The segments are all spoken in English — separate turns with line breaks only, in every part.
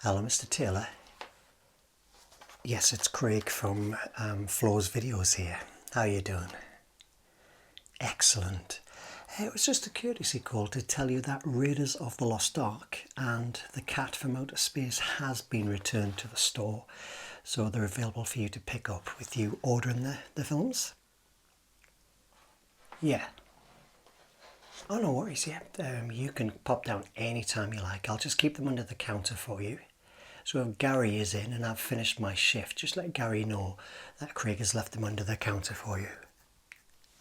Hello, Mr. Taylor. Yes, it's Craig from Flo's Videos here. How are you doing? Excellent. It was just a courtesy call to tell you that Raiders of the Lost Ark and The Cat from Outer Space has been returned to the store. So they're available for you to pick up with you ordering the films. Yeah. Oh, no worries, yeah. You can pop down anytime you like. I'll just keep them under the counter for you. So if Gary is in and I've finished my shift, just let Gary know that Craig has left them under the counter for you.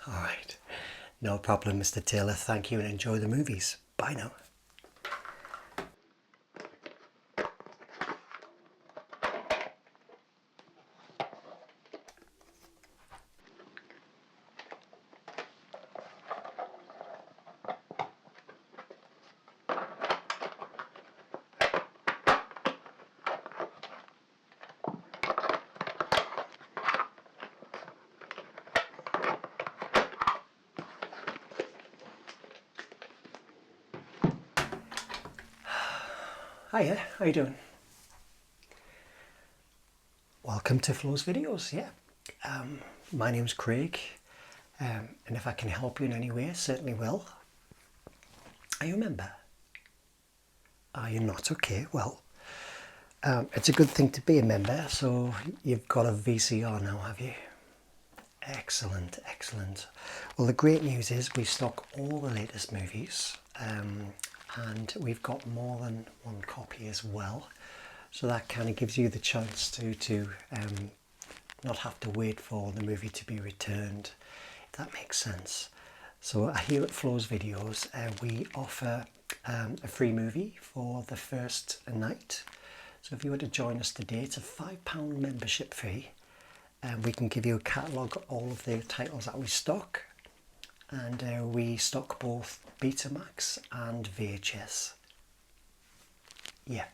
All right. No problem, Mr. Taylor. Thank you and enjoy the movies. Bye now. Hiya, how you doing? Welcome to Flo's Videos, yeah. My name's Craig, and if I can help you in any way, certainly will. Are you a member? Are you not? Okay, well, it's a good thing to be a member, so you've got a VCR now, have you? Excellent, excellent. Well, the great news is we stock all the latest movies, and we've got more than one copy as well. So that kind of gives you the chance to not have to wait for the movie to be returned, if that makes sense. So here at Flo's Videos, we offer a free movie for the first night. So if you were to join us today, it's a £5 membership fee. And we can give you a catalogue of all of the titles that we stock, and we stock both Betamax and VHS. Yeah.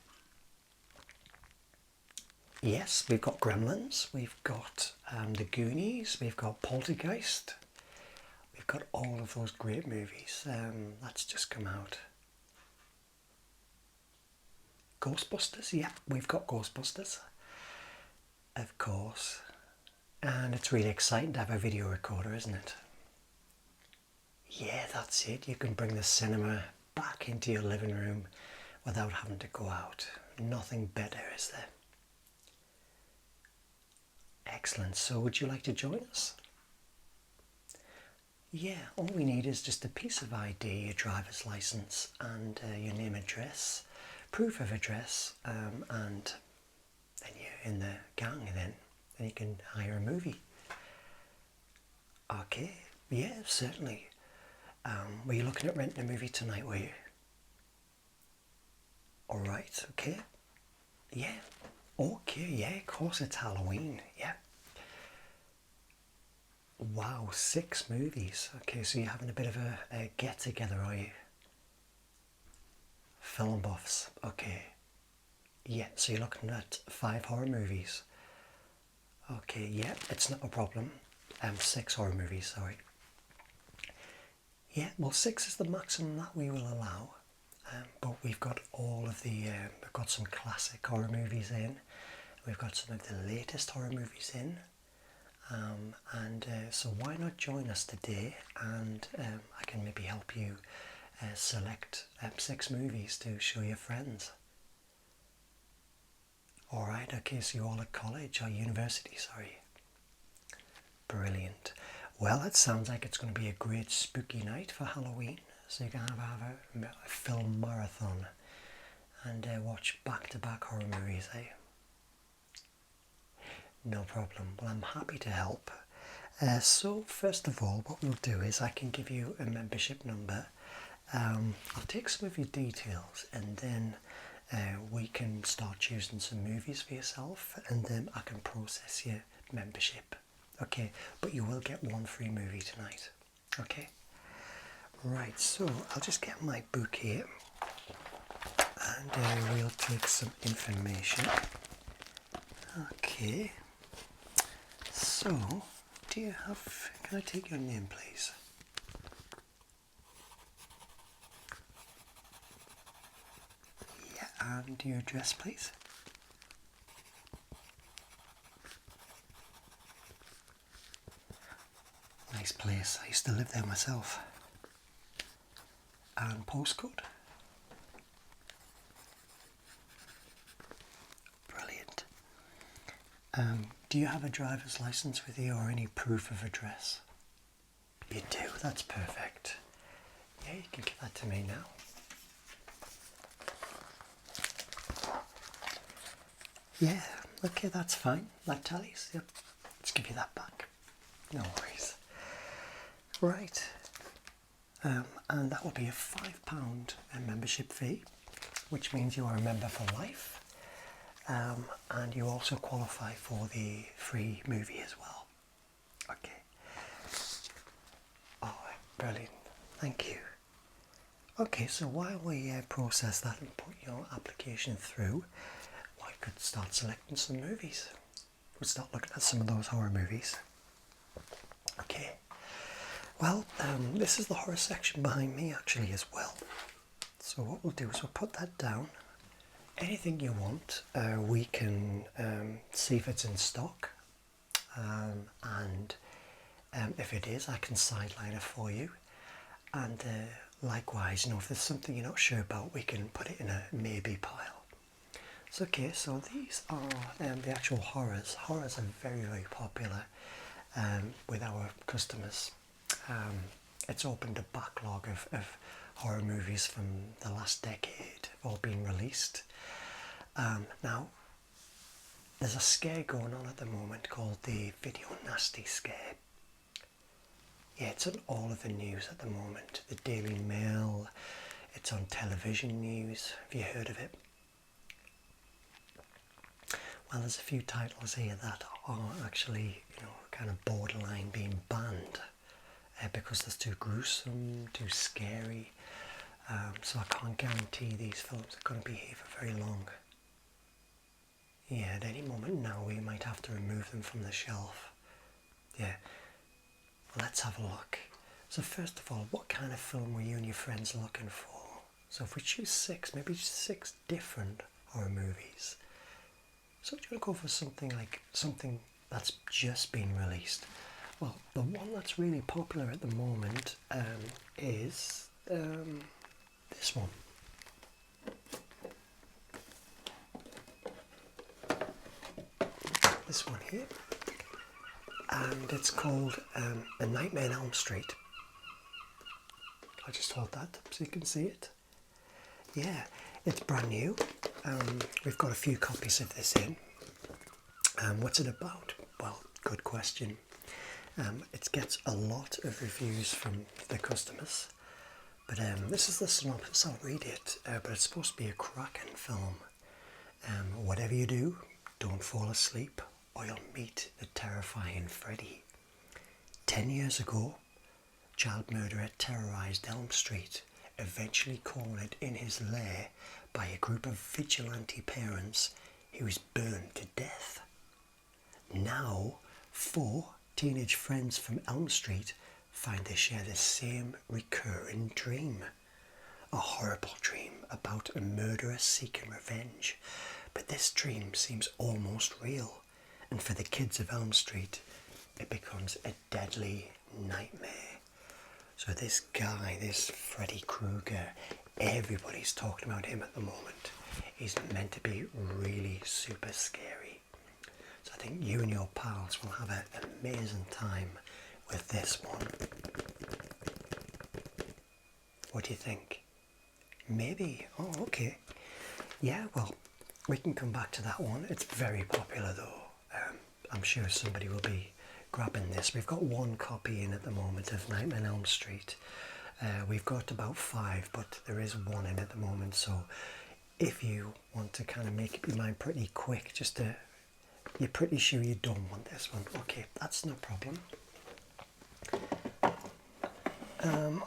Yes, we've got Gremlins, we've got The Goonies, we've got Poltergeist, we've got all of those great movies that's just come out. Ghostbusters, yeah, we've got Ghostbusters, of course. And it's really exciting to have a video recorder, isn't it? Yeah, that's it. You can bring the cinema back into your living room without having to go out. Nothing better, is there? Excellent. So would you like to join us? Yeah, all we need is just a piece of ID, your driver's license and your name, address, proof of address, and then you're in the gang then you can hire a movie. Okay, yeah, certainly. Were you looking at renting a movie tonight, were you? Alright, okay. Yeah. Okay, yeah, of course it's Halloween, yeah. Wow, 6 movies. Okay, so you're having a bit of a get-together, are you? Film buffs, okay. Yeah, so you're looking at 5 horror movies. Okay, yeah, it's not a problem. 6 horror movies, sorry. Yeah, well 6 is the maximum that we will allow. But we've got all of the, we've got some classic horror movies in. We've got some of the latest horror movies in. So why not join us today, and I can maybe help you select 6 movies to show your friends. Alright, okay, so you're all at college or university, sorry. Brilliant. Well, it sounds like it's going to be a great spooky night for Halloween. So you can have a film marathon and watch back-to-back horror movies, eh? No problem. Well, I'm happy to help. So first of all, what we'll do is I can give you a membership number. I'll take some of your details, and then we can start choosing some movies for yourself, and then I can process your membership. Okay, but you will get 1 free movie tonight. Okay. Right, so I'll just get my book here, and we'll take some information. Okay. So, do you have, can I take your name, please? Yeah, and your address, please? Nice place. I used to live there myself. And postcode? Brilliant. Do you have a driver's license with you or any proof of address? You do, that's perfect. Yeah, you can give that to me now. Yeah, okay, that's fine. That tallies. Yep. Let's give you that back. No worries. Right. And that will be a £5 membership fee, which means you are a member for life. And you also qualify for the free movie as well. Okay. Oh, brilliant. Thank you. Okay, so while we process that and put your application through, I could start selecting some movies. We'll start looking at some of those horror movies. Okay. Well, this is the horror section behind me actually as well. So what we'll do is we'll put that down. Anything you want, we can see if it's in stock. And if it is, I can sideline it for you. And likewise, if there's something you're not sure about, we can put it in a maybe pile. So okay, so these are the actual horrors. Horrors are very, very popular with our customers. It's opened a backlog of horror movies from the last decade, all being released. Now, there's a scare going on at the moment called the Video Nasty Scare. Yeah, it's on all of the news at the moment. The Daily Mail, it's on television news. Have you heard of it? Well, there's a few titles here that are actually, kind of borderline being banned because they're too gruesome, too scary. So I can't guarantee these films are going to be here for very long. Yeah, at any moment now we might have to remove them from the shelf. Yeah, let's have a look. So first of all, what kind of film were you and your friends looking for? So if we choose 6, maybe 6 different horror movies. So do you want to go for something that's just been released? Well, the one that's really popular at the moment is this one. This one here. And it's called A Nightmare on Elm Street. I just hold that so you can see it. Yeah, it's brand new. We've got a few copies of this in. What's it about? Well, good question. It gets a lot of reviews from the customers, but this is the synopsis. I'll read it, but it's supposed to be a cracking film. Whatever you do, don't fall asleep or you'll meet the terrifying Freddy. 10 years ago, child murderer terrorised Elm Street, eventually cornered in his lair by a group of vigilante parents. He was burned to death. Now, 4 teenage friends from Elm Street find they share the same recurring dream. A horrible dream about a murderer seeking revenge. But this dream seems almost real, and for the kids of Elm Street, it becomes a deadly nightmare. So this guy, this Freddy Krueger, everybody's talking about him at the moment. He's meant to be really super scary. So I think you and your pals will have an amazing time with this one. What do you think? Maybe? Oh, okay. Yeah, well, we can come back to that one. It's very popular though. I'm sure somebody will be grabbing this. We've got 1 copy in at the moment of Nightmare on Elm Street. We've got about 5, but there is 1 in at the moment. So if you want to kind of make up your mind pretty quick, you're pretty sure you don't want this one. Okay, that's no problem.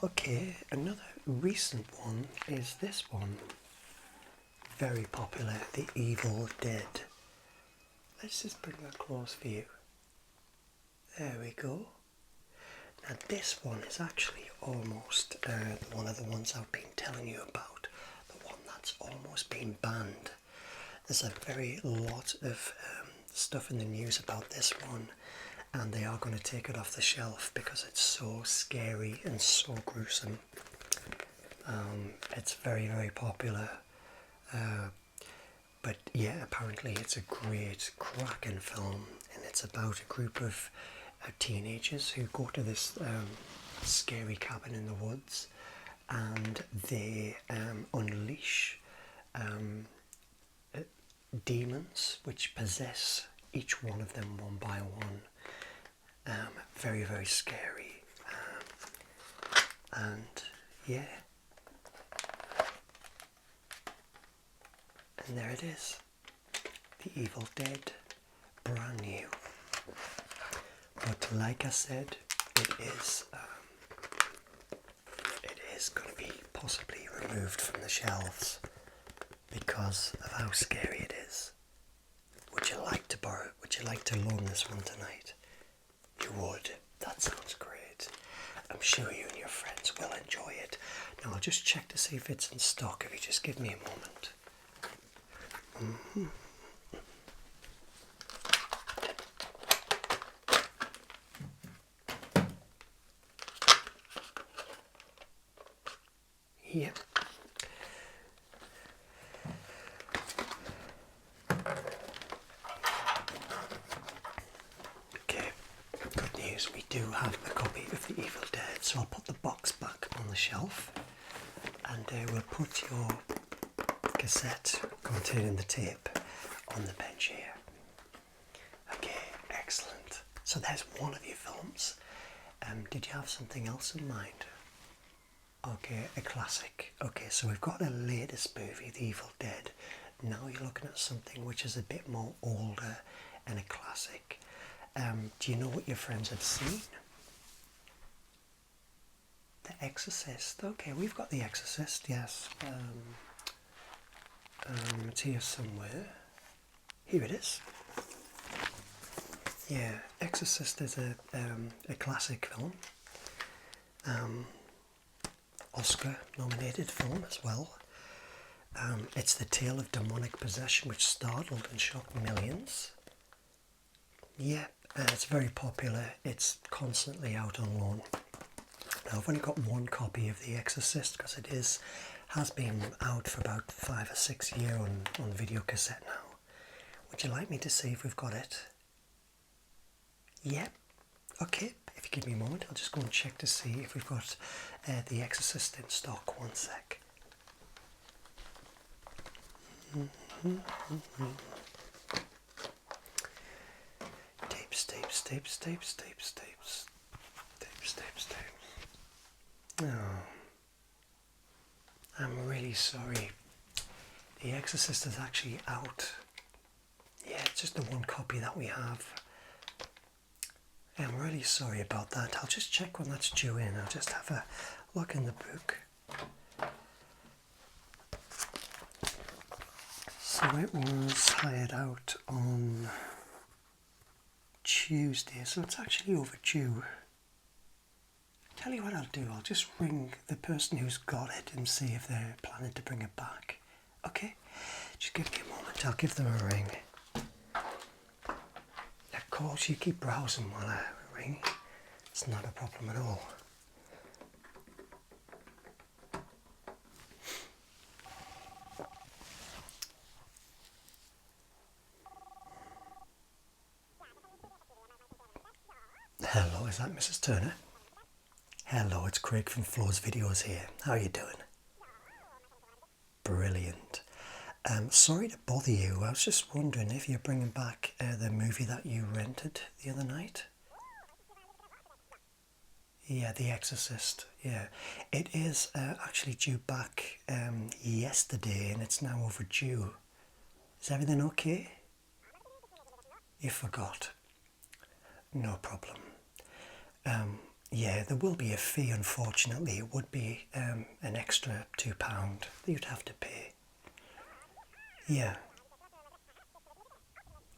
Okay, another recent one is this one. Very popular, The Evil Dead. Let's just bring that close for you. There we go. Now this one is actually almost one of the ones I've been telling you about. The one that's it's almost been banned. There's a very lot of stuff in the news about this one, and they are going to take it off the shelf because it's so scary and so gruesome. It's very, very popular. But yeah, apparently it's a great, cracking film, and it's about a group of teenagers who go to this scary cabin in the woods, and they unleash demons which possess each one of them one by one. Very, very scary. And yeah. And there it is. The Evil Dead. Brand new. But like I said, it is going to be possibly removed from the shelves because of how scary it is. Would you like to borrow? Would you like to loan this one tonight? You would. That sounds great. I'm sure you and your friends will enjoy it. Now I'll just check to see if it's in stock. If you just give me a moment. Yep. Okay, good news, we do have a copy of The Evil Dead, so I'll put the box back on the shelf, and we'll put your cassette containing the tape on the bench here. Okay, excellent. So there's one of your films. Did you have something else in mind? Okay, a classic. Okay, so we've got the latest movie, The Evil Dead. Now you're looking at something which is a bit more older and a classic. Do you know what your friends had seen? The Exorcist. Okay, we've got The Exorcist, yes. It's here somewhere. Here it is. Yeah, Exorcist is a classic film. Oscar nominated film as well. It's the tale of demonic possession which startled and shocked millions. Yeah, it's very popular. It's constantly out on loan. Now I've only got one copy of The Exorcist because it has been out for about 5 or 6 years on video cassette now. Would you like me to see if we've got it? Yeah. Okay, if you give me a moment, I'll just go and check to see if we've got The Exorcist in stock. One sec. Tapes. Oh, I'm really sorry. The Exorcist is actually out. Yeah, it's just the one copy that we have. I'm really sorry about that. I'll just check when that's due in. I'll just have a look in the book. So it was hired out on Tuesday, so it's actually overdue. Tell you what I'll do, I'll just ring the person who's got it and see if they're planning to bring it back. Okay? Just give me a moment, I'll give them a ring. Of course, you keep browsing while I ring. It's not a problem at all. Hello, is that Mrs. Turner? Hello, it's Craig from Flo's Videos here. How are you doing? Brilliant. Sorry to bother you. I was just wondering if you're bringing back the movie that you rented the other night. Yeah, The Exorcist. Yeah, it is actually due back yesterday, and it's now overdue. Is everything okay? You forgot. No problem. Yeah, there will be a fee, unfortunately. It would be an extra £2 that you'd have to pay. Yeah.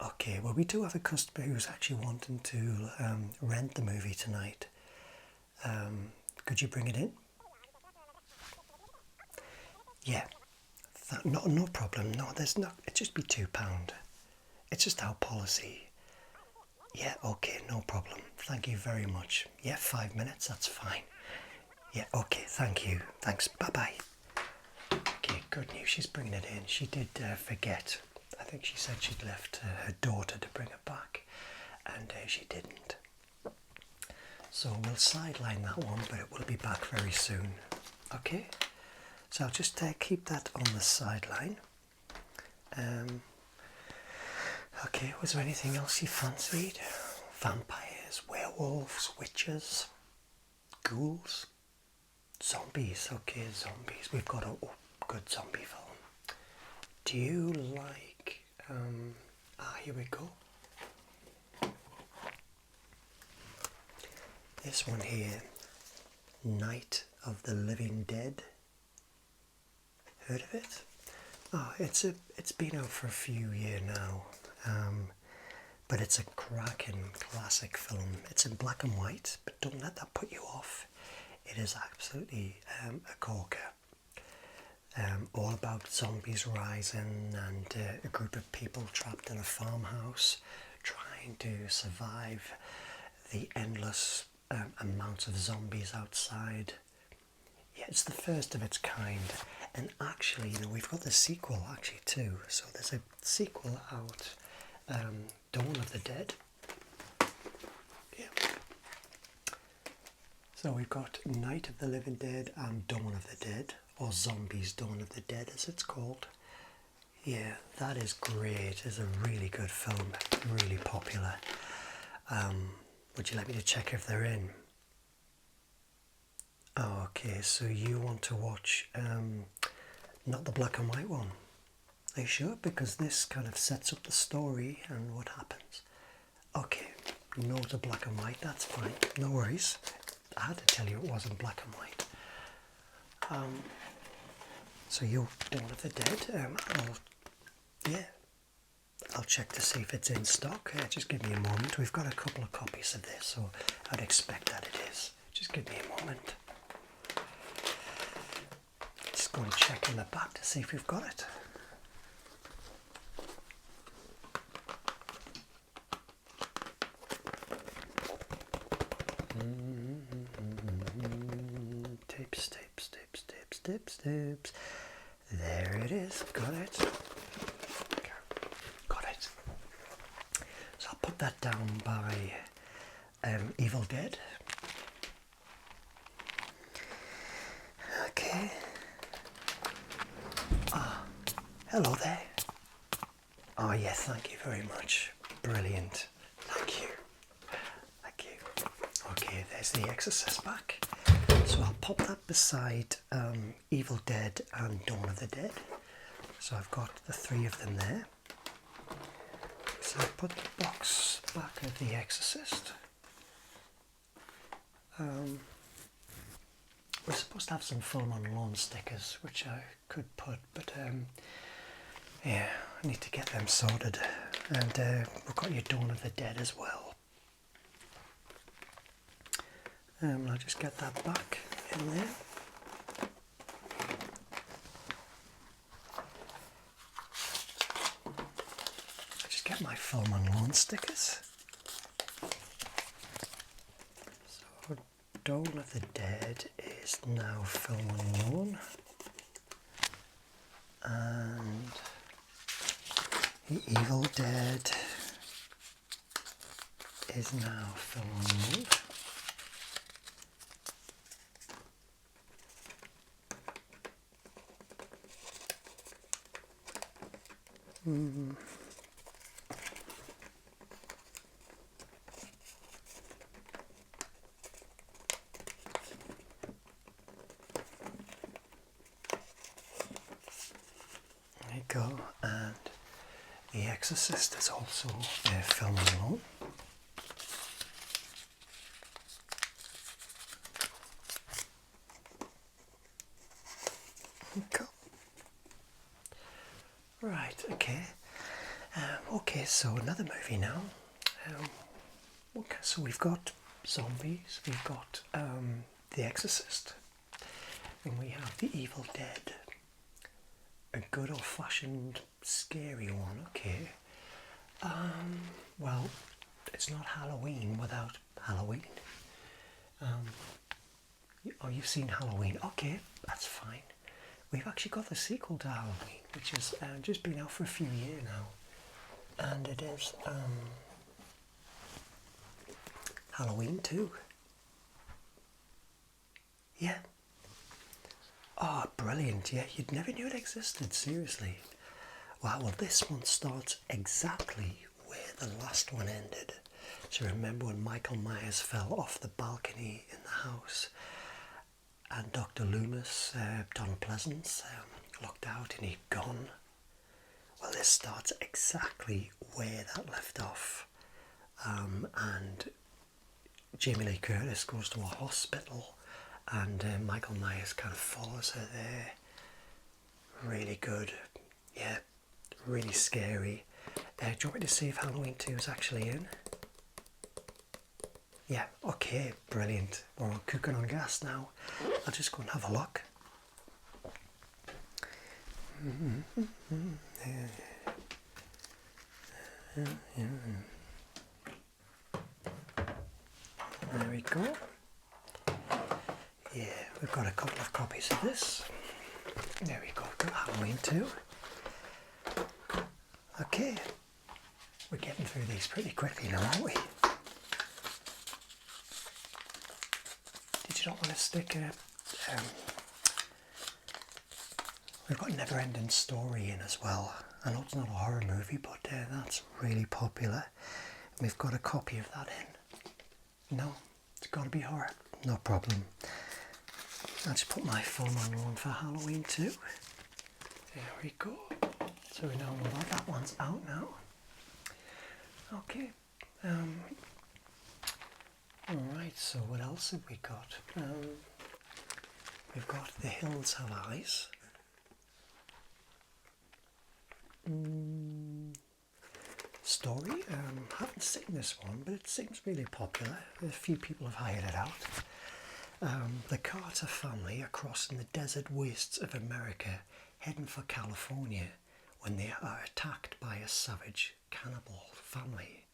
Okay, well, we do have a customer who's actually wanting to rent the movie tonight. Could you bring it in? Yeah. No problem. No, there's not. It'd just be £2. It's just our policy. Yeah, okay, no problem. Thank you very much. Yeah, 5 minutes, that's fine. Yeah, okay, thank you. Thanks, bye-bye. Okay, good news, she's bringing it in. She did forget. I think she said she'd left her daughter to bring it back, and she didn't. So we'll sideline that one, but it will be back very soon. Okay, so I'll just keep that on the sideline. Okay, was there anything else you fancied? Vampires, werewolves, witches, ghouls, zombies. Okay, zombies. We've got a good zombie film. Do you like... here we go. This one here, Night of the Living Dead. Heard of it? Oh, it's been out for a few years now. But it's a cracking classic film. It's in black and white, but don't let that put you off. It is absolutely a corker. All about zombies rising and a group of people trapped in a farmhouse trying to survive the endless amount of zombies outside. Yeah, it's the first of its kind. And actually, we've got the sequel actually too. So there's a sequel out, Dawn of the Dead. Yeah. So we've got Night of the Living Dead and Dawn of the Dead, or Zombies Dawn of the Dead as it's called. Yeah, that is great. It's a really good film, really popular. Would you like me to check if they're in? Oh, okay, so you want to watch not the black and white one. Are you sure? Because this kind of sets up the story and what happens. Okay, no to black and white, that's fine. No worries. I had to tell you it wasn't black and white. So you're Dawn of the Dead. I'll check to see if it's in stock. Just give me a moment. We've got a couple of copies of this, so I'd expect that it is. Just give me a moment. Just go and check in the back to see if we've got it. Tips. There it is. Got it. Got it. So I'll put that down by Evil Dead. Okay. Hello there. Oh yes, thank you very much. Brilliant. Thank you. Thank you. Okay, there's The Exorcist back. So I'll pop that beside Evil Dead and Dawn of the Dead. So I've got the three of them there. So I'll put the box back of The Exorcist. We're supposed to have some film on lawn stickers, which I could put, but yeah, I need to get them sorted. And we've got your Dawn of the Dead as well. I'll just get that back in there. I'll just get my film on lawn stickers. So Dawn of the Dead is now film on lawn. And The Evil Dead is now film on lawn. There you go, and The Exorcist is also film alone. Cool. Right, okay. Okay, so another movie now. Okay, so we've got zombies, we've got The Exorcist, and we have The Evil Dead. a good old-fashioned scary one. Okay. Well, it's not Halloween without Halloween. Oh, you've seen Halloween. Okay, that's fine. We've actually got the sequel to Halloween, which has just been out for a few years now. And it is Halloween 2. Yeah. Oh, brilliant. Yeah, you'd never knew it existed, seriously. Wow, well, this one starts exactly where the last one ended. So remember when Michael Myers fell off the balcony in the house and Dr. Loomis, Donald Pleasance, looked out and he'd gone? Well, this starts exactly where that left off. And Jamie Lee Curtis goes to a hospital and Michael Myers kind of follows her there. Really good. Yeah, really scary. Do you want me to see if Halloween 2 is actually in? Yeah, okay, brilliant. We're all cooking on gas now. I'll just go and have a look. There we go. Yeah, we've got a couple of copies of this. There we go, got Halloween 2. Okay, we're getting through these pretty quickly now, aren't we? Did you not want to stick a... we've got Never Ending Story in as well. I know it's not a horror movie, but that's really popular. And we've got a copy of that in. No, it's got to be horror. No problem. I'll just put my phone on for Halloween 2. There we go. So we now know that one's out now. Okay. Alright, so what else have we got? We've got The Hills Have Eyes. Story. Haven't seen this one, but it seems really popular. A few people have hired it out. The Carter family are crossing the desert wastes of America, heading for California, when they are attacked by a savage cannibal family.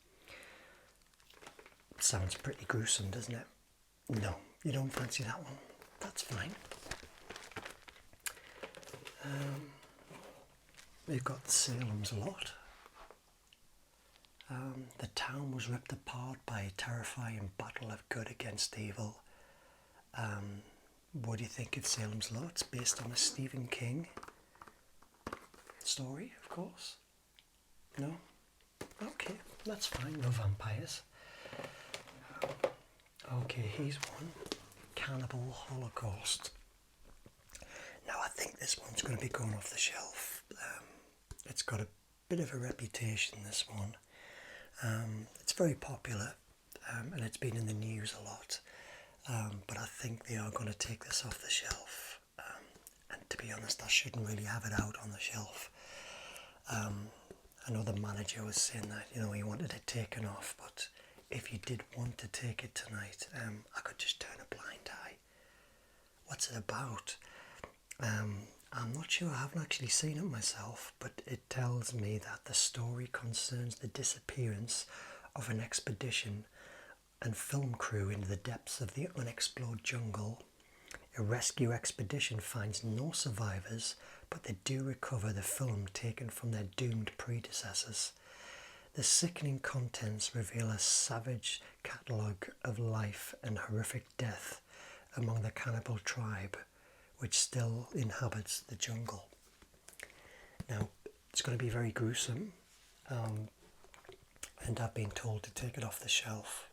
Sounds pretty gruesome, doesn't it? No, you don't fancy that one. That's fine. We've got Salem's Lot. The town was ripped apart by a terrifying battle of good against evil. What do you think of Salem's Lot? It's based on a Stephen King story, of course. No? Okay, that's fine. No vampires. Okay, here's one. Cannibal Holocaust. Now I think this one's going to be going off the shelf. It's got a bit of a reputation, this one. It's very popular and it's been in the news a lot. But I think they are going to take this off the shelf. And to be honest, I shouldn't really have it out on the shelf. I know the manager was saying that, you know, he wanted it taken off, but if you did want to take it tonight, I could just turn a blind eye. What's it about? I'm not sure, I haven't actually seen it myself, but it tells me that the story concerns the disappearance of an expedition and film crew into the depths of the unexplored jungle. A rescue expedition finds no survivors, but they do recover the film taken from their doomed predecessors. The sickening contents reveal a savage catalogue of life and horrific death among the cannibal tribe, which still inhabits the jungle. Now, it's going to be very gruesome, and I've been told to take it off the shelf.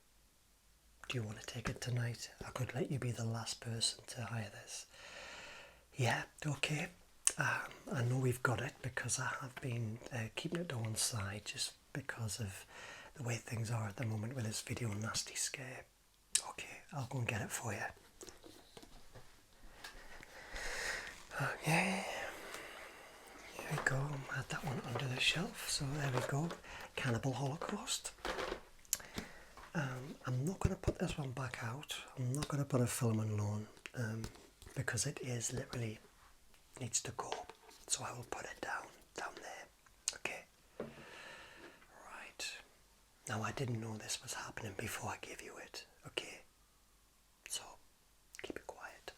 Do you want to take it tonight? I could let you be the last person to hire this. Yeah, okay. I know we've got it because I have been keeping it to one side just because of the way things are at the moment with this video nasty scare. Okay, I'll go and get it for you. Okay, here we go. I had that one under the shelf, so there we go. Cannibal Holocaust. I'm not going to put this one back out. I'm not going to put a film on loan because it is literally needs to go. So I will put it down there. Okay. Right. Now I didn't know this was happening before I gave you it. Okay. So keep it quiet.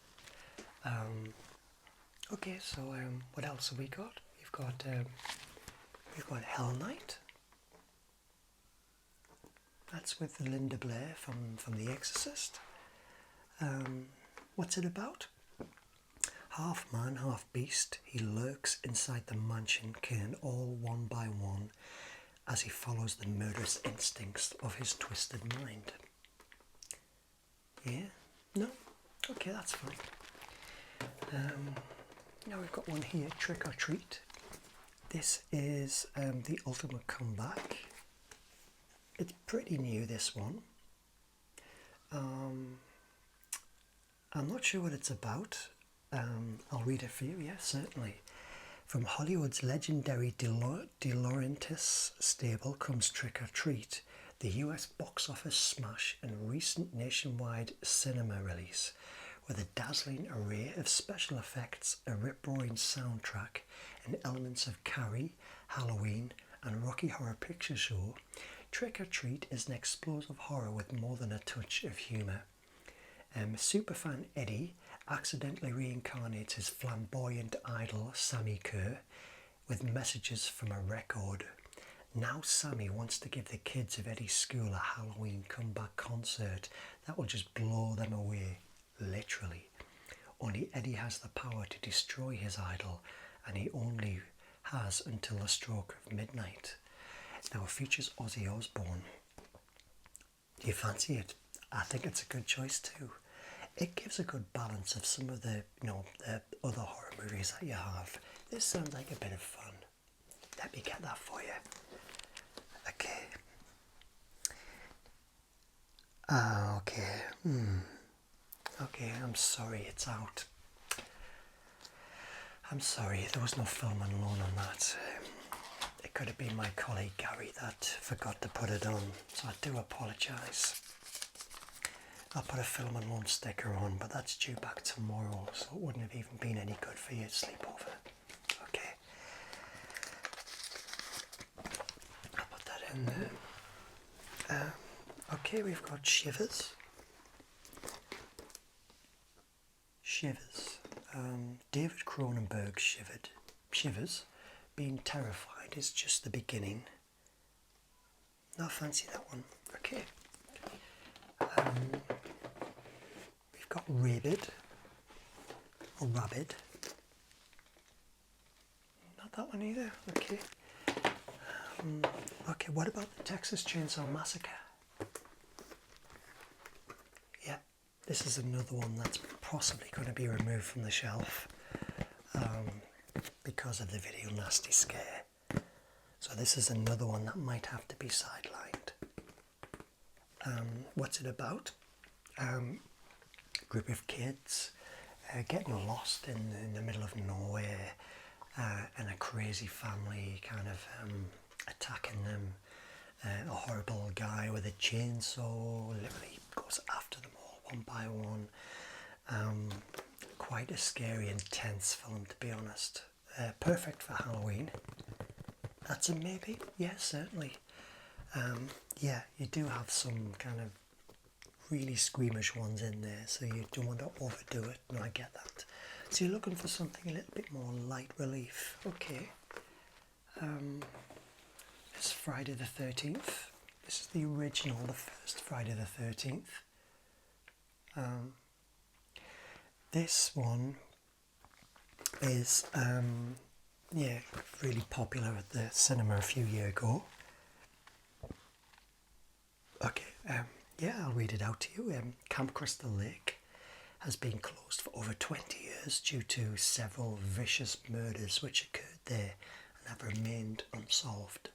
Okay. So what else have we got? We've got Hell Night. That's with Linda Blair from The Exorcist. What's it about? Half man, half beast, he lurks inside the mansion, killing all one by one as he follows the murderous instincts of his twisted mind. Yeah? No? Okay, that's fine. Now we've got one here, Trick or Treat. This is the ultimate comeback. It's pretty new, this one. I'm not sure what it's about. I'll read it for you, yes, certainly. From Hollywood's legendary De Laurentiis stable comes Trick or Treat, the US box office smash and recent nationwide cinema release. With a dazzling array of special effects, a rip-roaring soundtrack, and elements of Carrie, Halloween, and Rocky Horror Picture Show, Trick or Treat is an explosive horror with more than a touch of humour. Superfan Eddie accidentally reincarnates his flamboyant idol Sammy Kerr with messages from a record. Now Sammy wants to give the kids of Eddie's school a Halloween comeback concert that will just blow them away, literally. Only Eddie has the power to destroy his idol, and he only has until the stroke of midnight. Now it features Ozzy Osbourne. Do you fancy it? I think it's a good choice too. It gives a good balance of some of the, the other horror movies that you have. This sounds like a bit of fun. Let me get that for you. Okay. Okay. Okay, I'm sorry, it's out. I'm sorry, there was no film and loan on that. It could have been my colleague Gary that forgot to put it on, so I do apologise. I'll put a film and loan sticker on, but that's due back tomorrow, so it wouldn't have even been any good for your sleepover. Okay. I'll put that in there. Okay, we've got Shivers. Shivers. David Cronenberg's Shivers. Being terrified is just the beginning. Not fancy that one. Okay. We've got Rabid or Rabid. Not that one either. Okay. Okay, what about the Texas Chainsaw Massacre? Yeah, this is another one that's possibly going to be removed from the shelf because of the video nasty scare. So this is another one that might have to be sidelined. What's it about? A group of kids getting lost in the middle of nowhere and a crazy family kind of attacking them. A horrible guy with a chainsaw literally goes after them all one by one. Quite a scary, intense film, to be honest. Perfect for Halloween. That's a maybe? Yeah, certainly. Yeah, you do have some kind of really squeamish ones in there, so you don't want to overdo it. No, I get that. So you're looking for something a little bit more light relief. Okay. It's Friday the 13th. This is the original, the first Friday the 13th. This one is, yeah, really popular at the cinema a few years ago. Okay, yeah, I'll read it out to you. Camp Crystal Lake has been closed for over 20 years due to several vicious murders which occurred there and have remained unsolved.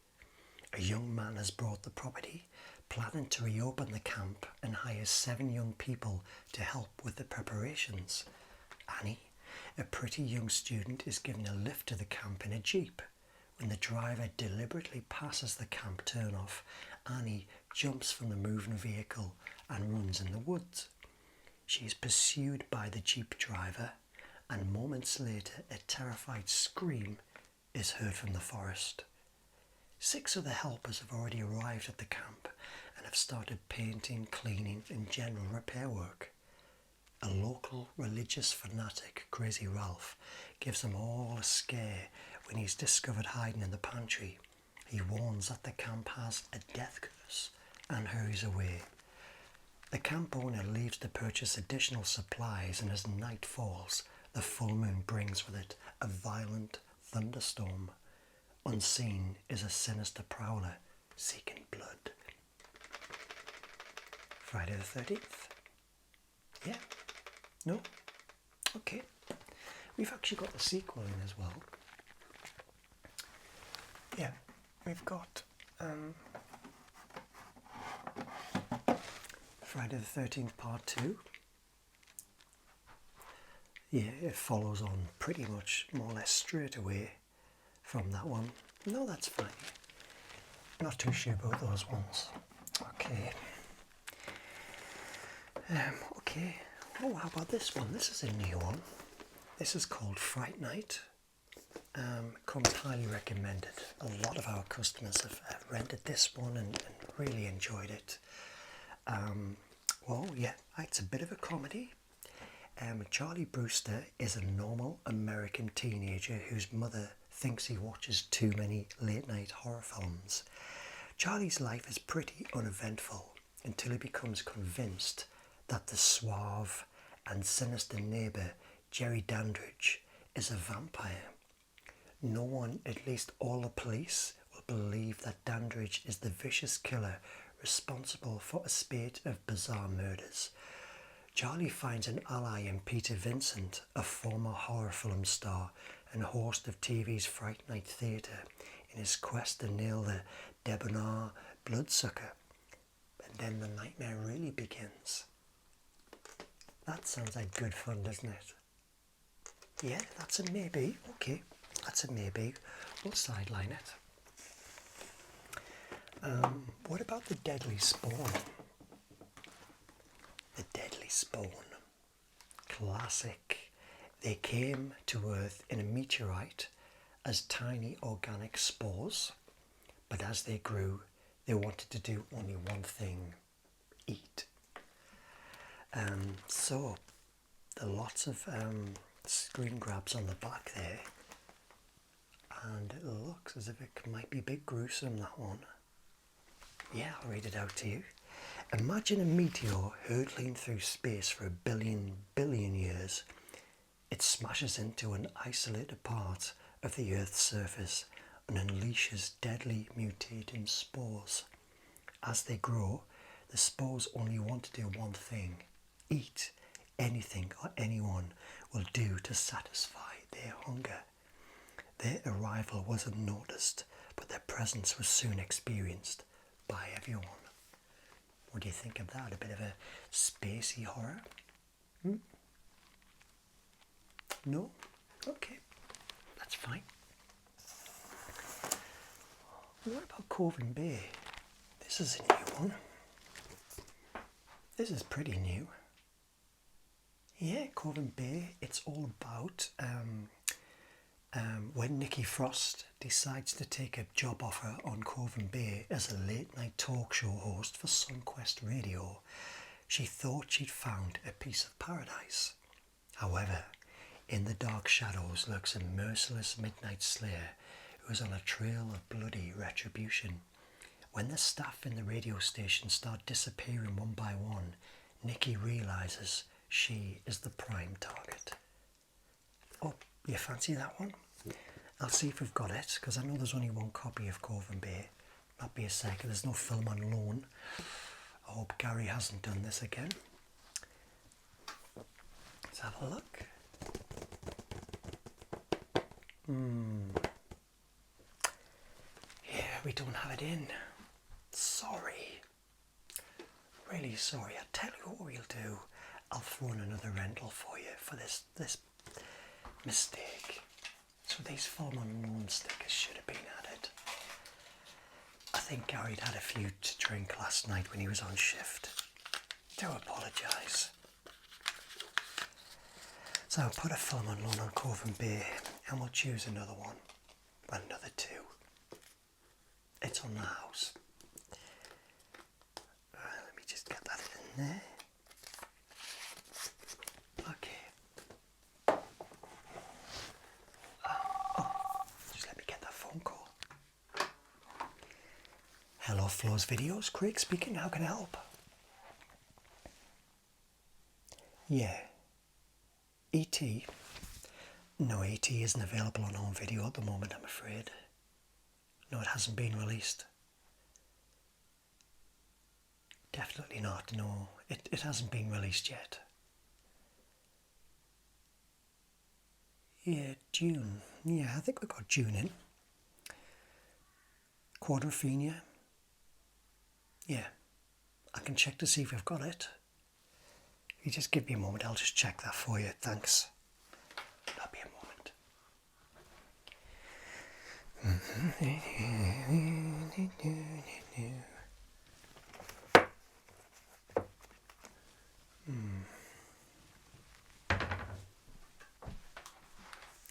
A young man has bought the property, planning to reopen the camp and hires 7 young people to help with the preparations. Annie, a pretty young student, is given a lift to the camp in a jeep. When the driver deliberately passes the camp turnoff, Annie jumps from the moving vehicle and runs in the woods. She is pursued by the jeep driver. and moments later a terrified scream is heard from the forest. 6 of the helpers have already arrived at the camp and have started painting, cleaning and general repair work. A local religious fanatic, Crazy Ralph, gives them all a scare when he's discovered hiding in the pantry. He warns that the camp has a death curse and hurries away. The camp owner leaves to purchase additional supplies, and as night falls, the full moon brings with it a violent thunderstorm. Unseen is a sinister prowler seeking blood. Friday the 13th. Yeah? No? Okay. We've actually got the sequel in as well. Yeah, we've got Friday the 13th Part 2. Yeah, it follows on pretty much more or less straight away from that one. No, that's fine. Not too sure about those ones. Okay. Okay. Oh, how about this one? This is a new one. This is called Fright Night. Comes highly recommended. A lot of our customers have rented this one and really enjoyed it. Well, yeah, it's a bit of a comedy. Charlie Brewster is a normal American teenager whose mother thinks he watches too many late-night horror films. Charlie's life is pretty uneventful until he becomes convinced that the suave and sinister neighbour, Jerry Dandridge, is a vampire. No one, at least all the police, will believe that Dandridge is the vicious killer responsible for a spate of bizarre murders. Charlie finds an ally in Peter Vincent, a former horror film star and host of TV's Fright Night Theatre, in his quest to nail the debonair bloodsucker. And then the nightmare really begins. That sounds like good fun, doesn't it? Yeah, that's a maybe. Okay, that's a maybe. We'll sideline it. What about the Deadly Spawn? The Deadly Spawn. Classic. They came to Earth in a meteorite as tiny organic spores, but as they grew, they wanted to do only one thing: eat. So, there are lots of screen grabs on the back there, and it looks as if it might be a bit gruesome, that one. Yeah, I'll read it out to you. Imagine a meteor hurtling through space for 1 billion years. It smashes into an isolated part of the Earth's surface and unleashes deadly mutating spores. As they grow, the spores only want to do one thing: eat. Anything or anyone will do to satisfy their hunger. Their arrival wasn't noticed, but their presence was soon experienced by everyone. What do you think of that? A bit of a spacey horror? No? Okay, that's fine. What about Coven Bay? This is a new one. This is pretty new. Yeah, Coven Bay. It's all about when Nikki Frost decides to take a job offer on Coven Bay as a late-night talk show host for Sunquest Radio. She thought she'd found a piece of paradise. However, in the dark shadows lurks a merciless midnight slayer who is on a trail of bloody retribution. When the staff in the radio station start disappearing one by one, Nikki realises she is the prime target. Oh, you fancy that one? I'll see if we've got it, because I know there's only one copy of Coven Bay. Might be a second, there's no film on loan. I hope Gary hasn't done this again. Let's have a look. Yeah, we don't have it in. Sorry. Really sorry. I'll tell you what we'll do. I'll throw in another rental for you for this mistake. So these film unknown stickers should have been added. I think Gary had a few to drink last night when he was on shift. Do apologise. So I'll put a film on Lone on Cove and Bay and we'll choose another one. Well, another two. It's on the house. Let me just get that in there. Okay. Just let me get that phone call. Hello, Flo's Videos. Craig speaking. How can I help? Yeah. E.T. No, E.T. isn't available on home video at the moment, I'm afraid. No, it hasn't been released. Definitely not, no. It hasn't been released yet. Yeah, June. Yeah, I think we've got June in. Quadrophenia. Yeah, I can check to see if we've got it. You just give me a moment, I'll just check that for you. Thanks. That'll be a moment.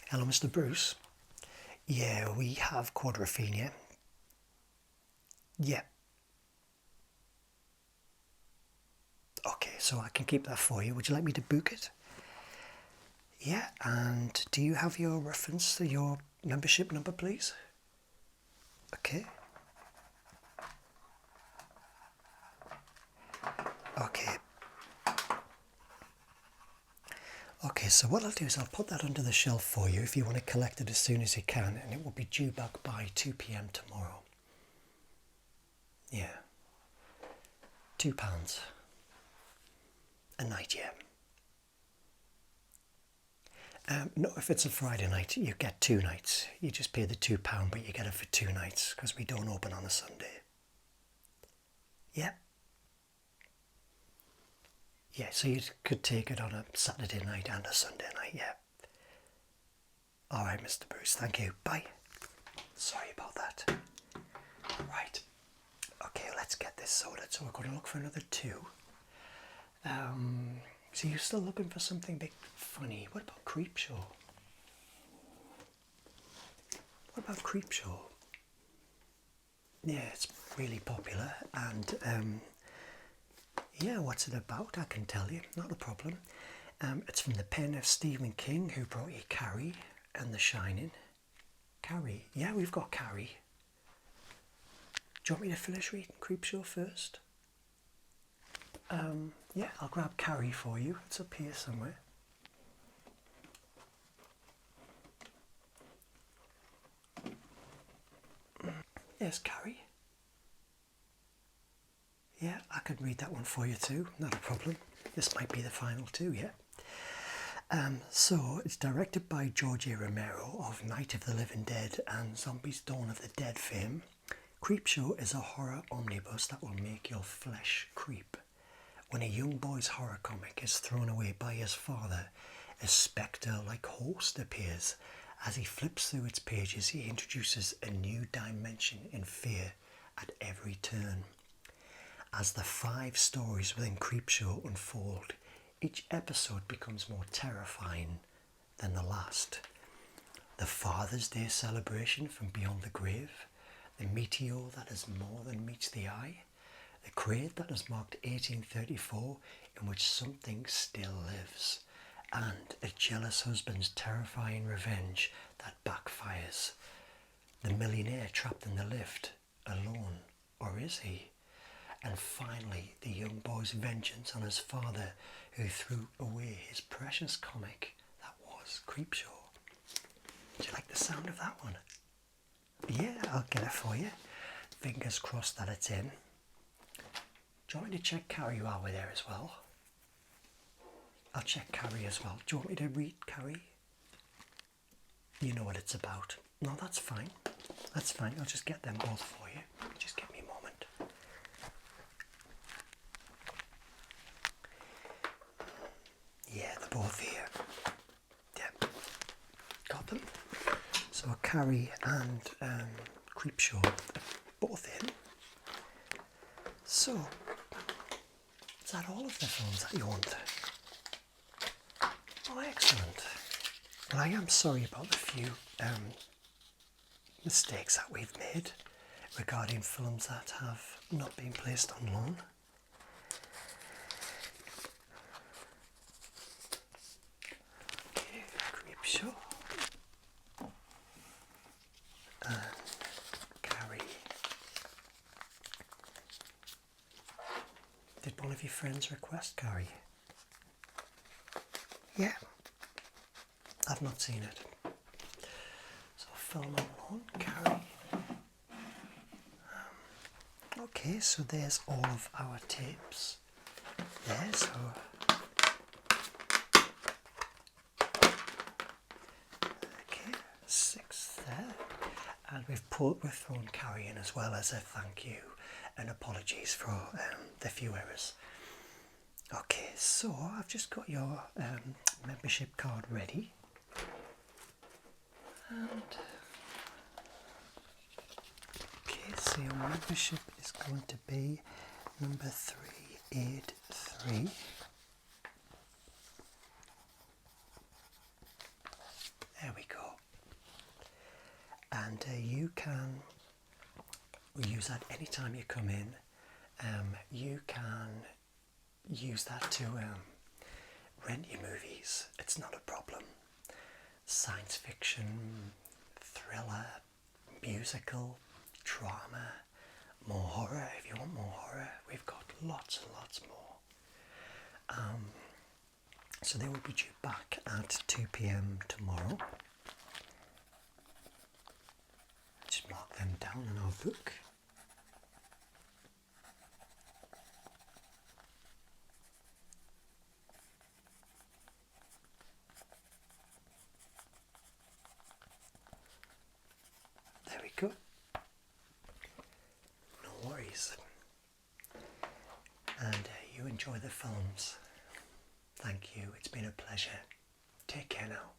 Hello, Mr. Bruce. Yeah, we have Quadrophenia. Yeah. Okay, so I can keep that for you. Would you like me to book it? Yeah, and do you have your reference, your membership number, please? Okay. Okay. Okay, so what I'll do is I'll put that under the shelf for you if you want to collect it as soon as you can, and it will be due back by 2 p.m. tomorrow. Yeah. £2 a night, yeah. No, if it's a Friday night, you get 2 nights. You just pay the £2, but you get it for 2 nights because we don't open on a Sunday. Yeah. Yeah, so you could take it on a Saturday night and a Sunday night, yeah. All right, Mr. Bruce, thank you. Bye. Sorry about that. Right. Okay, let's get this sorted. So we're going to look for another 2. So you're still looking for something big, funny. What about Creepshow? What about Creepshow? Yeah, it's really popular. And yeah, what's it about? I can tell you. Not a problem. It's from the pen of Stephen King, who brought you Carrie and The Shining. Carrie? Yeah, we've got Carrie. Do you want me to finish reading Creepshow first? Yeah, I'll grab Carrie for you. It's up here somewhere. Yes, Carrie. Yeah, I could read that one for you too. Not a problem. This might be the final 2, yeah. So it's directed by George A. Romero of Night of the Living Dead and Zombies Dawn of the Dead fame. Creepshow is a horror omnibus that will make your flesh creep. When a young boy's horror comic is thrown away by his father, a spectre-like host appears. As he flips through its pages, he introduces a new dimension in fear at every turn. As the 5 stories within Creepshow unfold, each episode becomes more terrifying than the last. The Father's Day celebration from beyond the grave, the meteor that is more than meets the eye, the crate that has marked 1834 in which something still lives, and a jealous husband's terrifying revenge that backfires. The millionaire trapped in the lift, alone, or is he? And finally, the young boy's vengeance on his father who threw away his precious comic that was Creepshow. Do you like the sound of that one? Yeah, I'll get it for you. Fingers crossed that it's in. Do you want me to check Carrie while we're there as well? I'll check Carrie as well. Do you want me to read Carrie? You know what it's about. No, that's fine. That's fine. I'll just get them both for you. Just give me a moment. Yeah, they're both here. Yeah. Got them. So Carrie and Creepshow are both in. So, is that all of the films that you want? Oh, excellent. Well, I am sorry about the few mistakes that we've made regarding films that have not been placed on loan. Okay, Creepshow. And Carrie. Did one of your friends request Carrie? Yeah. I've not seen it. So film on loan, Carrie. Okay, so there's all of our tapes there, so okay, 6 there. And we've thrown Carrie in as well as a thank you and apologies for the few errors. Okay, so I've just got your membership card ready. And okay, so your membership is going to be number 383. There we go. And you can use that anytime you come in. You can use that to rent your movies. It's not a problem. Science fiction, thriller, musical, drama, more horror. If you want more horror, we've got lots and lots more. So they will be due back at 2 p.m. tomorrow. Just mark them down in our book. There we go. No worries. And you enjoy the films. Thank you. It's been a pleasure. Take care now.